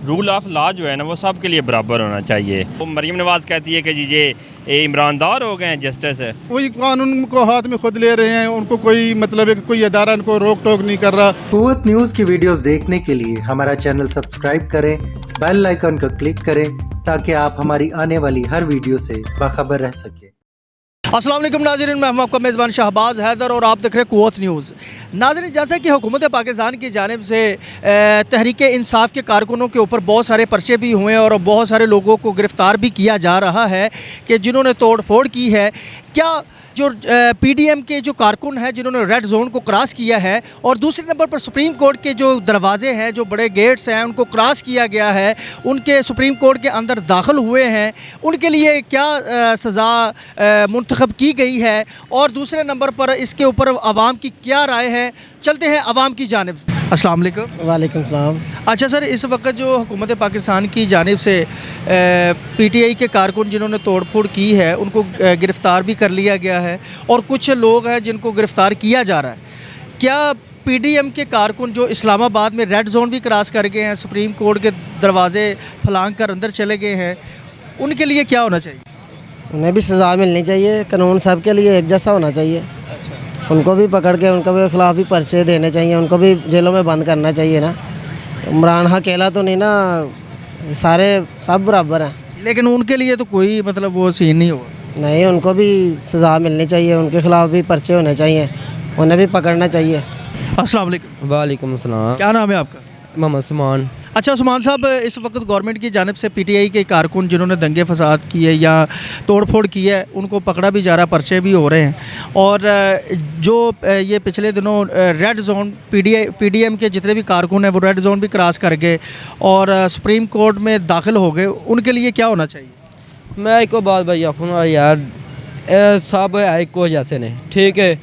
Rule of law जो है ना वो सब के लिए बराबर होना चाहिए। वो मरीम नवाज़ कहती है कि जी ये ईमानदार हो गए हैं जस्टिस है, वही कानून को हाथ में खुद ले रहे हैं, उनको कोई मतलब है कि कोई अदारा उनको रोक टोक नहीं कर रहा। कुव्वत न्यूज़ की वीडियोस देखने के लिए हमारा चैनल सब्सक्राइब करें, बेल आइकन को क्लिक करें ताकि आप हमारी आने वाली हर वीडियो से बाखबर रह सकें। अस्सलाम वालेकुम नाज़रीन, मैं हूं आपका मेज़बान शहबाज हैदर और आप देख रहे हैं कुव्वत न्यूज़। नाज़रीन, जैसा कि हुकूमत पाकिस्तान की जानिब से तहरीक इंसाफ के कारकुनों के ऊपर बहुत सारे पर्चे भी हुए और बहुत सारे लोगों को गिरफ़्तार भी किया जा रहा है कि जिन्होंने तोड़ फोड़ की है। क्या जो पीडीएम के जो कारकुन हैं जिन्होंने रेड जोन को क्रॉस किया है, और दूसरे नंबर पर सुप्रीम कोर्ट के जो दरवाजे हैं, जो बड़े गेट्स हैं, उनको क्रॉस किया गया है, उनके सुप्रीम कोर्ट के अंदर दाखिल हुए हैं, उनके लिए क्या सज़ा मुंतखब की गई है, और दूसरे नंबर पर इसके ऊपर आवाम की क्या राय है। चलते हैं आवाम की जानिब। अस्सलाम वालेकुम। वालेकुम सलाम। अच्छा सर, इस वक्त जो हुकूमत पाकिस्तान की जानिब से पीटीआई के कारकुन जिन्होंने तोड़ फोड़ की है उनको गिरफ़्तार भी कर लिया गया है, और कुछ लोग हैं जिनको गिरफ़्तार किया जा रहा है। क्या पीडीएम के कारकुन जो इस्लामाबाद में रेड जोन भी क्रॉस कर गए हैं, सुप्रीम कोर्ट के दरवाजे फलांग कर अंदर चले गए हैं, उनके लिए क्या होना चाहिए? उन्हें भी सज़ा मिलनी चाहिए, कानून सब के लिए एक जैसा होना चाहिए। उनको भी पकड़ के उनके भी खिलाफ भी पर्चे देने चाहिए, उनको भी जेलों में बंद करना चाहिए ना। इमरान अकेला तो नहीं ना, सारे सब बराबर हैं। लेकिन उनके लिए तो कोई मतलब वो सीन नहीं होगा। नहीं, उनको भी सज़ा मिलनी चाहिए, उनके खिलाफ भी पर्चे होने चाहिए, उन्हें भी पकड़ना चाहिए। अस्सलाम वालेकुम। वालेकुम सलाम। क्या नाम है आपका? मोहम्मद उस्मान। अच्छा उस्मान साहब, इस वक्त गवर्नमेंट की जानिब से पीटीआई के कारकुन जिन्होंने दंगे फसाद किए या तोड़ फोड़ की है उनको पकड़ा भी जा रहा, पर्चे भी हो रहे हैं, और जो ये पिछले दिनों रेड जोन पीडीएम के जितने भी कारकुन हैं वो रेड जोन भी क्रॉस कर गए और सुप्रीम कोर्ट में दाखिल हो गए, उनके लिए क्या होना चाहिए? मैं एक बात भाई आखूँगा यार, सब एको जैसे ने, ठीक है।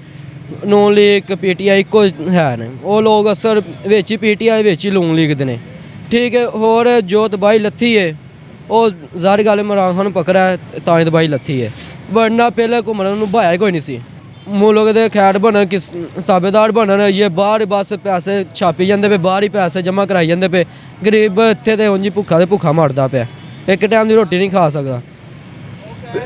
नून लीग पीटीआई को है ने, वो लोग असर बेची पीटीआई बेची नून लीग दे, ठीक है। होर जो तबाही लत्थी है वो जारी गल इमरान खान पकड़ा है तां तबाही लत्थी है, वरना पहले घूमन भाया कोई नहीं सी। मुल्क के खैर बनन, किस ताबेदार बनन, ये बाहर बस पैसे छापी जाते पे, बाहर ही पैसे जमा कराई जाते पे। गरीब इत्थे ते उंज भुखा ते भुखा मरदा पे, एक टाइम की रोटी नहीं खा सकता।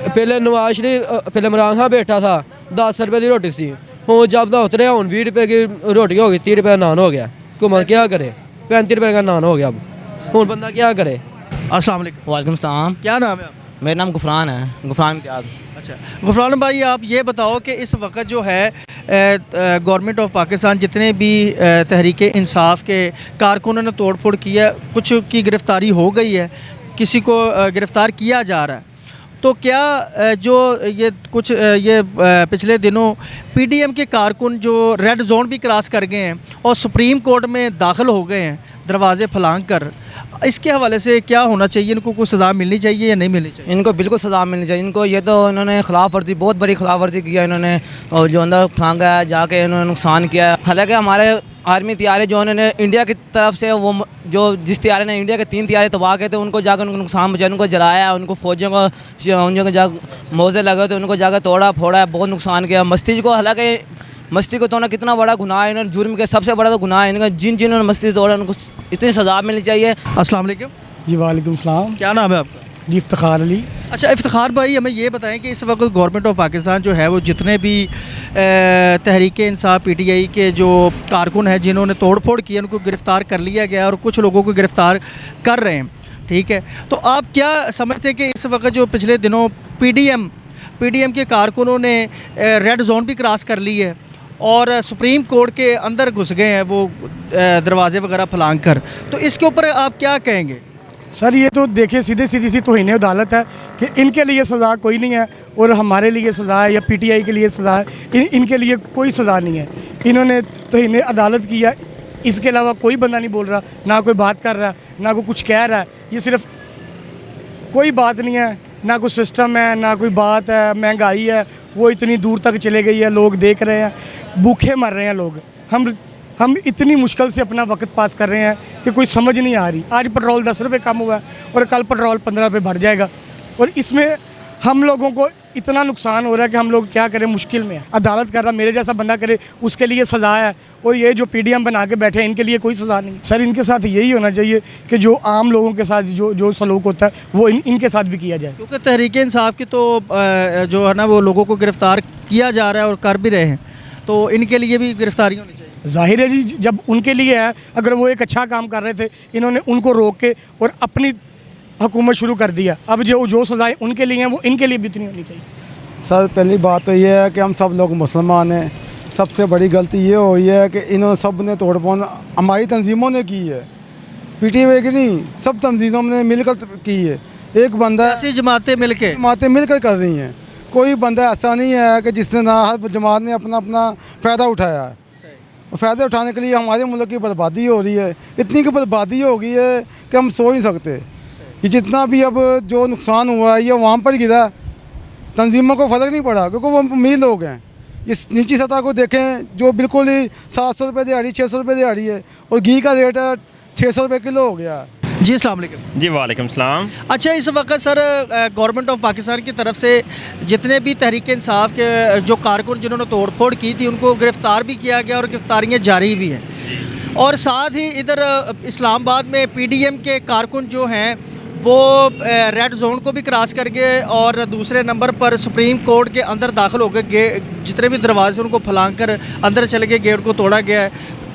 पहले नवाज शरीफ, पहले इमरान खान बैठा था 10 रुपये की रोटी सी, हूँ जब का उतरे हूँ 20 रुपये की रोटी हो गई, 30 रुपये का नान हो गया। घूमन क्या करे, 35 रुपये का नान हो गया। अब हूँ बंदा क्या करे। अस्सलाम वालेकुम। वालेकुम सलाम। क्या नाम है आपका? मेरा नाम गुफरान है, गुफरान इम्तियाज़। अच्छा गुफरान भाई, आप ये बताओ कि इस वक्त जो है गवर्नमेंट ऑफ पाकिस्तान जितने भी तहरीक इंसाफ के कारकुनों ने तोड़ फोड़ किया, कुछ की गिरफ़्तारी हो गई है, किसी को गिरफ़्तार किया जा रहा है, तो क्या जो ये कुछ ये पिछले दिनों पीडीएम के कारकुन जो रेड जोन भी क्रॉस कर गए हैं और सुप्रीम कोर्ट में दाखिल हो गए हैं दरवाजे फलांग कर, इसके हवाले से क्या होना चाहिए? इनको कोई सज़ा मिलनी चाहिए या नहीं मिलनी चाहिए? इनको बिल्कुल सज़ा मिलनी चाहिए। इनको ये तो इन्होंने खिलाफ वर्जी, बहुत बड़ी खिलाफ वर्जी किया इन्होंने, और जो अंदर फांगा है जाके इन्होंने नुकसान किया है। हालांकि हमारे आर्मी तैयारे जो उन्होंने इंडिया की तरफ से वो जो जिस तैयारे ने इंडिया के 3 तैयारे तबाह किए थे, उनको जाकर उनको नुकसान पहुँचाया, उनको जलाया, उनको फौजियों को उनको जाकर मौजे लगे थे, उनको जाकर तोड़ा फोड़ा, बहुत नुकसान किया। मस्जिद को, हालांकि मस्जिद को तोड़ना कितना बड़ा गुनाह है, इन्होंने जुर्म के सबसे बड़ा तो गुनाह है इनका। जिन्होंने मस्जिद तोड़ा उनको इतनी सज़ा मिलनी चाहिए। अस्सलाम वालेकुम। जी वालेकुम सलाम। क्या नाम है आपका? जी इफ्तिखार अली। अच्छा इफ्तिखार भाई, हमें ये बताएं कि इस वक्त गवर्नमेंट ऑफ पाकिस्तान जो है वो जितने भी तहरीक इंसाफ पीटीआई के जो कारकुन हैं जिन्होंने तोड़ फोड़ की उनको गिरफ़्तार कर लिया गया और कुछ लोगों को गिरफ़्तार कर रहे हैं, ठीक है। तो आप क्या समझते हैं कि इस वक्त जो पिछले दिनों पीडीएम के कारकुनों ने रेड जोन भी क्रॉस कर ली है और सुप्रीम कोर्ट के अंदर घुस गए हैं वो दरवाजे वगैरह फलांग कर, तो इसके ऊपर आप क्या कहेंगे? सर ये तो देखिए सीधी सी तौहीन अदालत है कि इनके लिए सज़ा कोई नहीं है और हमारे लिए सज़ा है या पीटीआई के लिए सज़ा है। इनके लिए कोई सज़ा नहीं है, इन्होंने तौहीन अदालत किया, इसके अलावा कोई बंदा नहीं बोल रहा, ना कोई बात कर रहा है, ना कोई कुछ कह रहा है। ये सिर्फ कोई बात नहीं है, ना कोई सिस्टम है, ना कोई बात है। महंगाई है वो इतनी दूर तक चले गई है, लोग देख रहे हैं, भूखे मर रहे हैं लोग। हम इतनी मुश्किल से अपना वक्त पास कर रहे हैं कि कोई समझ नहीं आ रही। आज पेट्रोल 10 रुपये कम हुआ है और कल पेट्रोल 15 रुपये बढ़ जाएगा, और इसमें हम लोगों को इतना नुकसान हो रहा है कि हम लोग क्या करें, मुश्किल में है। अदालत कर रहा, मेरे जैसा बंदा करे उसके लिए सज़ा है, और ये जो पीडीएम बना के बैठे हैं इनके लिए कोई सज़ा नहीं। सर इनके साथ यही होना चाहिए कि जो आम लोगों के साथ जो सलूक होता है वो इनके साथ भी किया जाए। क्योंकि तहरीक इंसाफ की तो जो है ना वो लोगों को गिरफ़्तार किया जा रहा है और कर भी रहे हैं, तो इनके लिए भी गिरफ्तारी होनी चाहिए। जाहिर है जी, जब उनके लिए है, अगर वो एक अच्छा काम कर रहे थे, इन्होंने उनको रोक के और अपनी हुकूमत शुरू कर दिया, अब जो सज़ाएँ उनके लिए हैं वो इनके लिए भी इतनी होनी चाहिए। सर पहली बात तो ये है कि हम सब लोग मुसलमान हैं। सबसे बड़ी गलती ये हुई है कि इन्होंने सब ने तोड़ फोड़ हमारी तंजीमों ने की है, पीटीआई की नहीं, सब तंजीमों ने मिलकर की है। एक बंदा ऐसी जमातें मिलकर कर रही हैं, कोई बंदा ऐसा नहीं है कि जिसने ना हर जमात ने अपना अपना फ़ायदा उठाया है। फ़ायदे उठाने के लिए हमारे मुल्क की बर्बादी हो रही है, इतनी की बर्बादी हो गई है कि हम सोच नहीं सकते। ये जितना भी अब जो नुकसान हुआ है ये वहाँ पर गिरा, तंजीमों को फ़र्क नहीं पड़ा क्योंकि वो अमीर लोग हैं। इस नीची सतह को देखें जो बिल्कुल ही 700 रुपये दिहाड़ी 600 रुपये दिहाड़ी है, और घी का रेट है 600 रुपये किलो हो गया। जी अस्सलाम वालेकुम। जी वालेकुम सलाम। अच्छा, इस वक्त सर गवर्नमेंट ऑफ पाकिस्तान की तरफ से जितने भी तहरीक इंसाफ के जो कारकुन जिन्होंने तोड़फोड़ की थी उनको गिरफ़्तार भी किया गया और गिरफ्तारियाँ जारी भी हैं, और साथ ही इधर इस्लामाबाद में पीडीएम के कारकुन जो हैं वो रेड जोन को भी क्रॉस करके और दूसरे नंबर पर सुप्रीम कोर्ट के अंदर दाखिल हो गए। जितने भी दरवाजे उनको फलांग कर अंदर चले गए, गेट को तोड़ा गया है,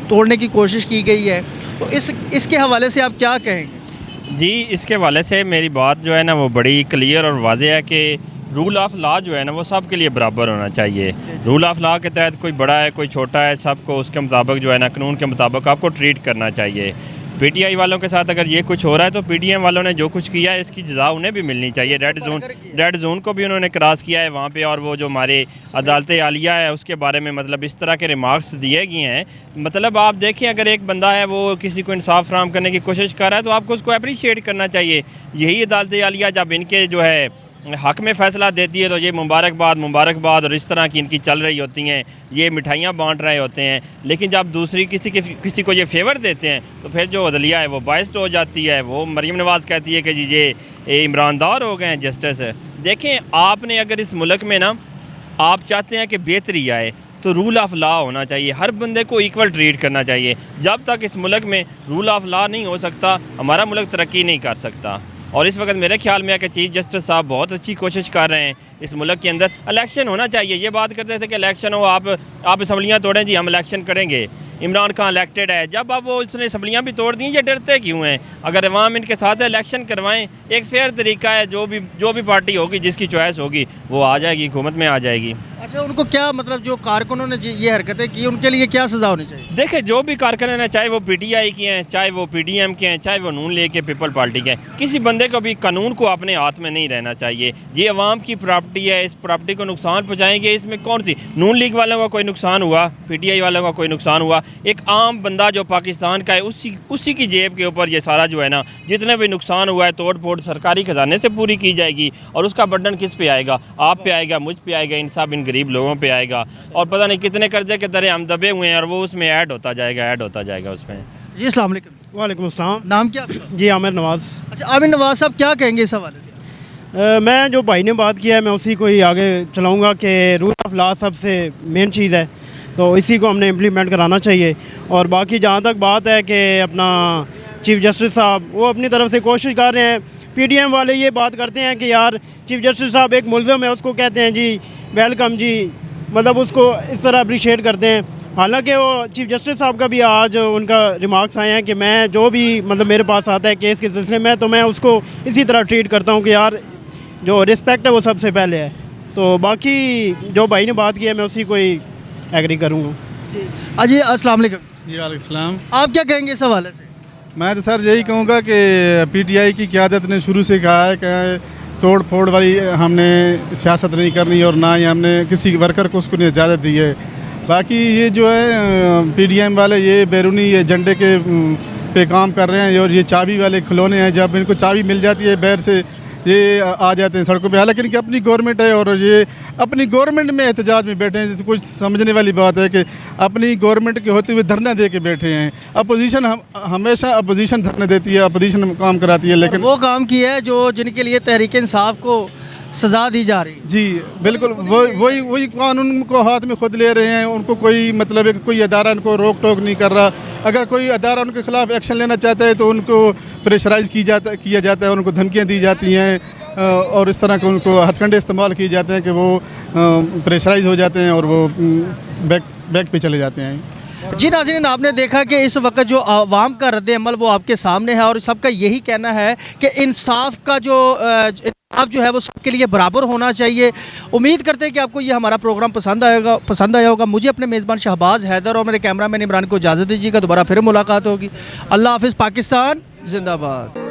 तोड़ने की कोशिश की गई है। तो इसके हवाले से आप क्या कहेंगे? जी, इसके हवाले से मेरी बात जो है ना वो बड़ी क्लियर और वाज़ेह है कि रूल ऑफ लॉ जो है ना वो सब के लिए बराबर होना चाहिए। रूल ऑफ लॉ के तहत कोई बड़ा है कोई छोटा है, सबको उसके मुताबिक जो है ना कानून के मुताबिक आपको ट्रीट करना चाहिए। पीटीआई वालों के साथ अगर ये कुछ हो रहा है तो पीडीएम वालों ने जो कुछ किया है इसकी सज़ा उन्हें भी मिलनी चाहिए। रेड जोन को भी उन्होंने क्रॉस किया है वहाँ पे, और वो जो हमारे अदालत आलिया है उसके बारे में मतलब इस तरह के रिमार्क्स दिए गए हैं। मतलब आप देखें, अगर एक बंदा है वो किसी को इंसाफ फराहम करने की कोशिश कर रहा है तो आपको उसको अप्रीशिएट करना चाहिए। यही अदालत आलिया जब इनके जो है हक़ में फ़ैसला देती है तो ये मुबारकबाद और इस तरह की इनकी चल रही होती हैं, ये मिठाइयाँ बांट रहे होते हैं। लेकिन जब दूसरी किसी को ये फेवर देते हैं तो फिर जो अदलिया है वो बाइस्ड हो जाती है। वो मरीम नवाज़ कहती है कि जी ये ईमानदार हो गए हैं जस्टिस। देखें, आपने अगर इस मुल्क में ना आप चाहते हैं कि बेहतरी आए तो रूल ऑफ लॉ होना चाहिए, हर बंदे को इक्वल ट्रीट करना चाहिए। जब तक इस मुल्क में रूल ऑफ लॉ नहीं हो सकता हमारा मुल्क तरक्की नहीं कर सकता। और इस वक्त मेरे ख्याल में है कि चीफ जस्टिस साहब बहुत अच्छी कोशिश कर रहे हैं। इस मुल्क के अंदर इलेक्शन होना चाहिए। ये बात करते थे कि इलेक्शन हो, आप असम्बलियाँ तोड़ें, जी हम इलेक्शन करेंगे। इमरान खान इलेक्टेड है, जब अब वो उसने असम्बलियाँ भी तोड़ दी, ये डरते क्यों हैं? अगर अवाम इनके साथ इलेक्शन करवाएं, एक फेयर तरीका है, जो भी पार्टी होगी जिसकी चॉइस होगी वो आ जाएगी, हुकूमत में आ जाएगी। अच्छा, उनको क्या मतलब जो कारकुनों ने ये हरकतें की उनके लिए क्या सज़ा होनी चाहिए? देखे, जो भी कारकुन हैं, चाहे वो पीटीआई के हैं, चाहे वो पीडीएम के हैं, चाहे वो नून लीग के पीपल पार्टी के हैं, किसी बंदे को भी कानून को अपने हाथ में नहीं रहना चाहिए। ये अवाम की प्रॉपर्टी है, इस प्रॉपर्टी को नुकसान पहुँचाएंगे, इसमें कौन सी नून लीग वालों का कोई नुकसान हुआ, पीटीआई वालों का कोई नुकसान हुआ? एक आम बंदा जो पाकिस्तान का है उसी की जेब के ऊपर ये सारा जो है ना जितने भी नुकसान हुआ है तोड़ फोड़ सरकारी खजाने से पूरी की जाएगी, और उसका बर्डन किस पे आएगा? आप पे आएगा, मुझ पे आएगा, इन सब इन गरीब लोगों पे आएगा। और पता नहीं कितने कर्जे के तरह हम दबे हुए हैं और वो उसमें ऐड होता जाएगा उसमें। जी अस्सलाम वालेकुम। वालेकुम अस्सलाम। नाम क्या आपका? जी आमिर नवाज़। अच्छा, आमिर नवाज़ साहब क्या कहेंगे इस हवाले से? मैं जो भाई ने बात किया है मैं उसी को ही आगे चलाऊँगा कि रूल ऑफ लॉ सबसे मेन चीज़ है, तो इसी को हमने इम्प्लीमेंट कराना चाहिए। और बाकी जहाँ तक बात है कि अपना चीफ जस्टिस साहब वो अपनी तरफ से कोशिश कर रहे हैं, पीडीएम वाले ये बात करते हैं कि यार चीफ जस्टिस साहब एक मुल्ज़िम है उसको कहते हैं जी वेलकम जी, मतलब उसको इस तरह अप्रिशिएट करते हैं। हालांकि वो चीफ जस्टिस साहब का भी आज उनका रिमार्क्स आए हैं कि मैं जो भी मतलब मेरे पास आता है केस के सिलसिले में तो मैं उसको इसी तरह ट्रीट करता हूँ कि यार जो रिस्पेक्ट है वो सबसे पहले है। तो बाकी जो भाई ने बात की है मैं उसी को ही एग्री करूँगा। जी अस्सलाम वालेकुम। जी वालेकुम सलाम। आप क्या कहेंगे इस हवाले से? मैं तो सर यही कहूँगा कि पीटीआई की क़यादत ने शुरू से कहा है कि तोड़ फोड़ वाली हमने सियासत नहीं करनी और ना ही हमने किसी वर्कर को उसको इजाज़त दी है। बाकी ये जो है पीडीएम वाले ये बैरूनी एजेंडे के पे काम कर रहे हैं और ये चाबी वाले खिलौने हैं, जब इनको चाबी मिल जाती है बैर से ये आ जाते हैं सड़कों पे। हालांकि इनकी अपनी गवर्नमेंट है और ये अपनी गवर्नमेंट में एहतजाज में बैठे हैं। जैसे कुछ समझने वाली बात है कि अपनी गवर्नमेंट के होते हुए धरना दे के बैठे हैं। अपोजिशन हमेशा अपोजिशन धरना देती है, अपोजिशन काम कराती है, लेकिन वो काम किया है जो जिनके लिए तहरीक इंसाफ को सज़ा दी जा रही है। जी बिल्कुल, वही कानून को हाथ में खुद ले रहे हैं। उनको कोई मतलब है कि कोई अदारा उनको रोक टोक नहीं कर रहा। अगर कोई अदारा उनके खिलाफ एक्शन लेना चाहता है तो उनको प्रेशराइज़ किया जाता है, उनको धमकियाँ दी जाती हैं और इस तरह के उनको हथकंडे इस्तेमाल किए जाते हैं कि वो प्रेशराइज़ हो जाते हैं और वो बैक पे चले जाते हैं। जी नाज़रीन, आपने देखा कि इस वक्त जो आवाम का रद्द-ए-अमल वो आपके सामने है और सबका यही कहना है कि इंसाफ का जो है वो सबके लिए बराबर होना चाहिए। उम्मीद करते हैं कि आपको ये हमारा प्रोग्राम पसंद आया होगा। मुझे अपने मेज़बान शहबाज हैदर और मेरे कैमरामैन इमरान को इजाज़त दीजिएगा। दोबारा फिर मुलाकात होगी। अल्लाह हाफ़िज़। पाकिस्तान जिंदाबाद।